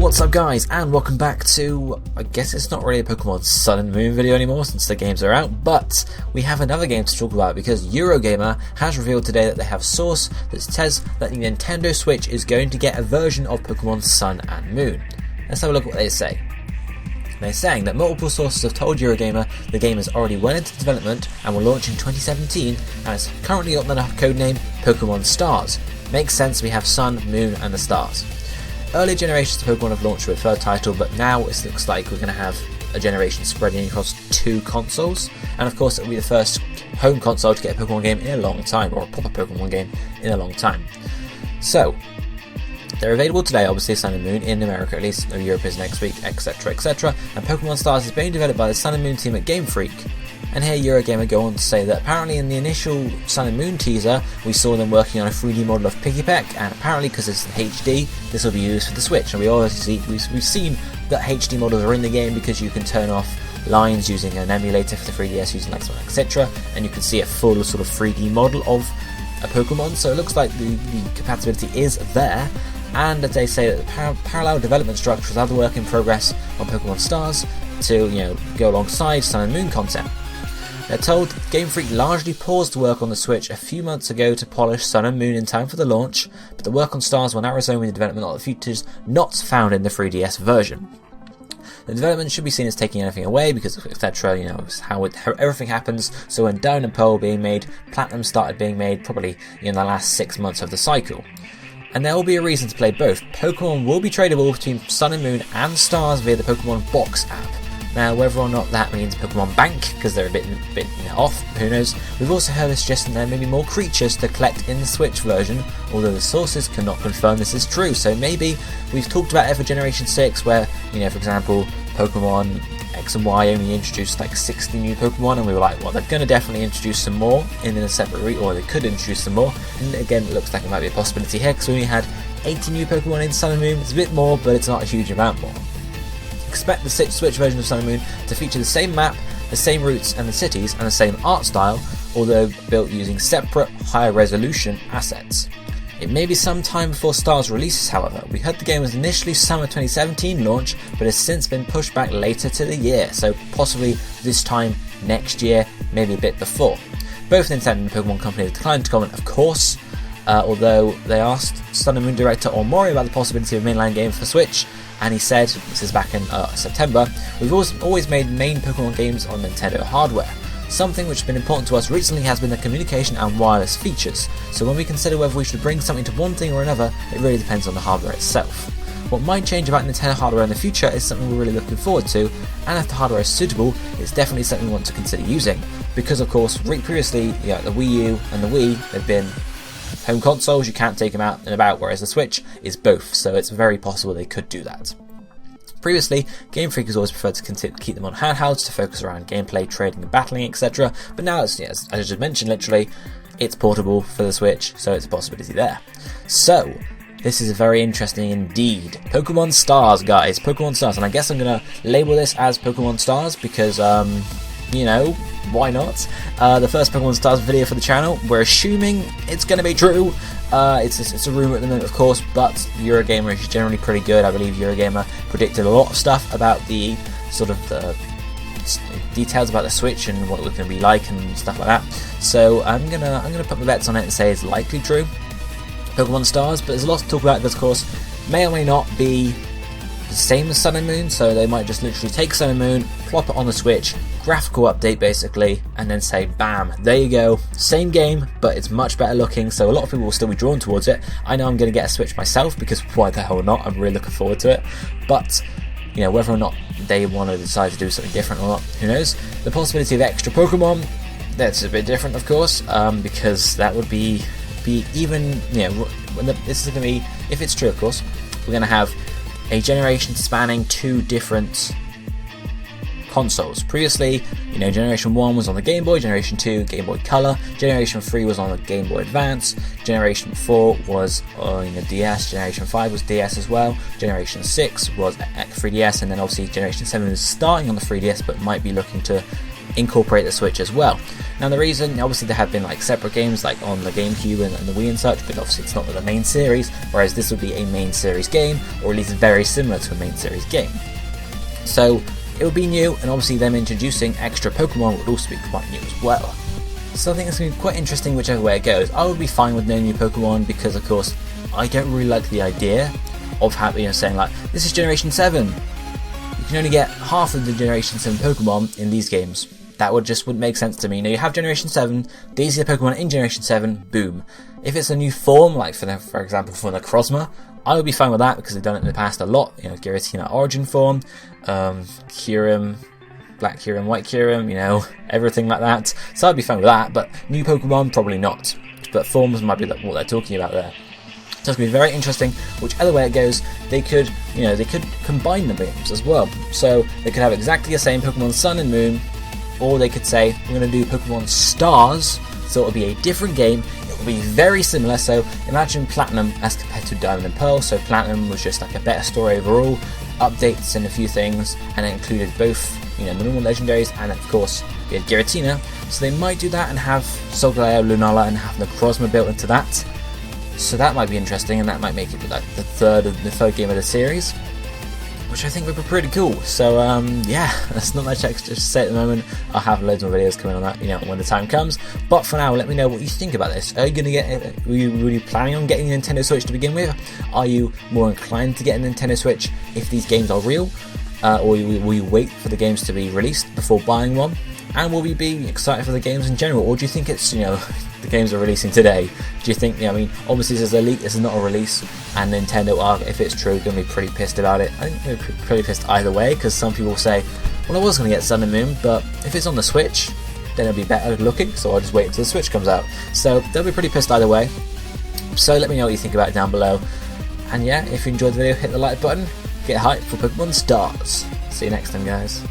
What's up guys, and welcome back to, I guess it's not really a Pokemon Sun and Moon video anymore since the games are out, but we have another game to talk about because Eurogamer has revealed today that they have a source that says that the Nintendo Switch is going to get a version of Pokemon Sun and Moon. Let's have a look at what they say. They're saying that multiple sources have told Eurogamer the game is already well into development and will launch in 2017 and it's currently got the codename Pokémon Stars. Makes sense, we have Sun, Moon and the Stars. Earlier generations of Pokemon have launched with a third title, but now it looks like we're going to have a generation spreading across two consoles, and of course it will be the first home console to get a Pokemon game in a long time, or a proper Pokemon game in a long time. So, they're available today, obviously Sun and Moon, in America at least, Europe is next week, etc, etc, and Pokemon Stars is being developed by the Sun and Moon team at Game Freak. And here Eurogamer go on to say that apparently in the initial Sun and Moon teaser we saw them working on a 3D model of Pikipek, and apparently because it's in HD this will be used for the Switch, and we've seen that HD models are in the game because you can turn off lines using an emulator for the 3DS using etc, and you can see a full sort of 3D model of a Pokemon, so it looks like the compatibility is there. And as they say that the parallel development structures have the work in progress on Pokemon Stars to go alongside Sun and Moon content. They're told Game Freak largely paused work on the Switch a few months ago to polish Sun and Moon in time for the launch, but the work on Stars will now resume in the development of the features not found in the 3DS version. The development should be seen as taking anything away because etc, how everything happens. So when Diamond and Pearl were being made, Platinum started being made probably in the last 6 months of the cycle. And there will be a reason to play both. Pokemon will be tradable between Sun and Moon and Stars via the Pokemon Box app. Now, whether or not that means Pokemon Bank, because they're a bit off, who knows. We've also heard a suggestion there may be more creatures to collect in the Switch version, although the sources cannot confirm this is true. So maybe we've talked about it for Generation 6, where, for example, Pokemon X and Y only introduced like 60 new Pokemon, and we were like, well, they're going to definitely introduce some more in a separate route, or they could introduce some more. And again, it looks like it might be a possibility here, because we only had 80 new Pokemon in Sun and Moon. It's a bit more, but it's not a huge amount more. Expect the Switch version of Sun and Moon to feature the same map, the same routes and the cities, and the same art style, although built using separate, higher resolution assets. It may be some time before Stars releases, however. We heard the game was initially summer 2017 launch, but has since been pushed back later to the year, so possibly this time next year, maybe a bit before. Both Nintendo and Pokemon Company have declined to comment, of course, although they asked Sun and Moon director Omori about the possibility of a mainline game for Switch, and he said, this is back in September, we've always made main Pokemon games on Nintendo hardware. Something which has been important to us recently has been the communication and wireless features, so when we consider whether we should bring something to one thing or another, it really depends on the hardware itself. What might change about Nintendo hardware in the future is something we're really looking forward to, and if the hardware is suitable, it's definitely something we want to consider using, because of course, previously, the Wii U and the Wii, they've been home consoles, you can't take them out and about, whereas the Switch is both, so it's very possible they could do that. Previously, Game Freak has always preferred to keep them on handhelds to focus around gameplay, trading and battling, etc. But now, as I just mentioned, literally, it's portable for the Switch, so it's a possibility there. So, this is very interesting indeed. Pokemon Stars, guys, Pokemon Stars, and I guess I'm going to label this as Pokemon Stars because, why not? The first Pokemon Stars video for the channel, we're assuming it's going to be true. It's a rumour at the moment, of course, but Eurogamer is generally pretty good. I believe Eurogamer predicted a lot of stuff about the sort of the details about the Switch and what it was going to be like and stuff like that. So I'm gonna put my bets on it and say it's likely true. Pokemon Stars, but there's a lot to talk about. This, of course, may or may not be the same as Sun and Moon, so they might just literally take Sun and Moon, plop it on the Switch, graphical update basically, and then say bam, there you go, same game, but it's much better looking, so a lot of people will still be drawn towards it. I know I'm going to get a Switch myself, because why the hell not, I'm really looking forward to it, but whether or not they want to decide to do something different or not, who knows. The possibility of extra Pokemon, that's a bit different, of course, because that would be even, this is going to be, if it's true, of course, we're going to have a generation spanning two different consoles. Previously, Generation 1 was on the Game Boy, Generation 2 Game Boy Color, Generation 3 was on the Game Boy Advance, Generation 4 was on the DS, Generation 5 was DS as well, Generation 6 was 3DS, and then obviously Generation 7 is starting on the 3DS but might be looking to incorporate the Switch as well. Now the reason, obviously there have been like separate games like on the GameCube and the Wii and such, but obviously it's not the main series, whereas this would be a main series game, or at least very similar to a main series game. So it would be new, and obviously them introducing extra Pokemon would also be quite new as well. So I think it's going to be quite interesting whichever way it goes. I would be fine with no new Pokemon because of course I don't really like the idea of having, saying like, this is Generation 7. You can only get half of the Generation 7 Pokemon in these games. That wouldn't make sense to me. You have Generation 7, these are the Pokemon in Generation 7, boom. If it's a new form, like for example for the Necrozma, I would be fine with that because they've done it in the past a lot. Giratina Origin form, Kyurem, Black Kyurem, White Kyurem, everything like that. So I'd be fine with that, but new Pokemon, probably not. But forms might be what they're talking about there. So it's going to be very interesting. Whichever way it goes, they could combine the games as well. So they could have exactly the same Pokemon Sun and Moon, or they could say, we're going to do Pokemon Stars, so it'll be a different game. It will be very similar. So imagine Platinum as compared to Diamond and Pearl. So Platinum was just like a better story overall, updates and a few things, and it included both, the normal legendaries, and of course we had Giratina. So they might do that and have Solgaleo, Lunala, and have Necrozma built into that. So that might be interesting, and that might make it like the third game of the series, which I think would be pretty cool. So yeah, there's not much extra to say at the moment. I'll have loads more videos coming on that, when the time comes. But for now, let me know what you think about this. Are you gonna get? Were you planning on getting a Nintendo Switch to begin with? Are you more inclined to get a Nintendo Switch if these games are real, or will you wait for the games to be released before buying one? And will we be excited for the games in general, or do you think it's the games are releasing today? Do you think obviously this is a leak, this is not a release, and Nintendo are, if it's true, going to be pretty pissed about it? I think they're pretty pissed either way, because some people say, well, I was going to get Sun and Moon, but if it's on the Switch, then it'll be better looking, so I'll just wait until the Switch comes out. So they'll be pretty pissed either way. So let me know what you think about it down below. And yeah, if you enjoyed the video, hit the like button, get hyped for Pokemon Stars. See you next time, guys.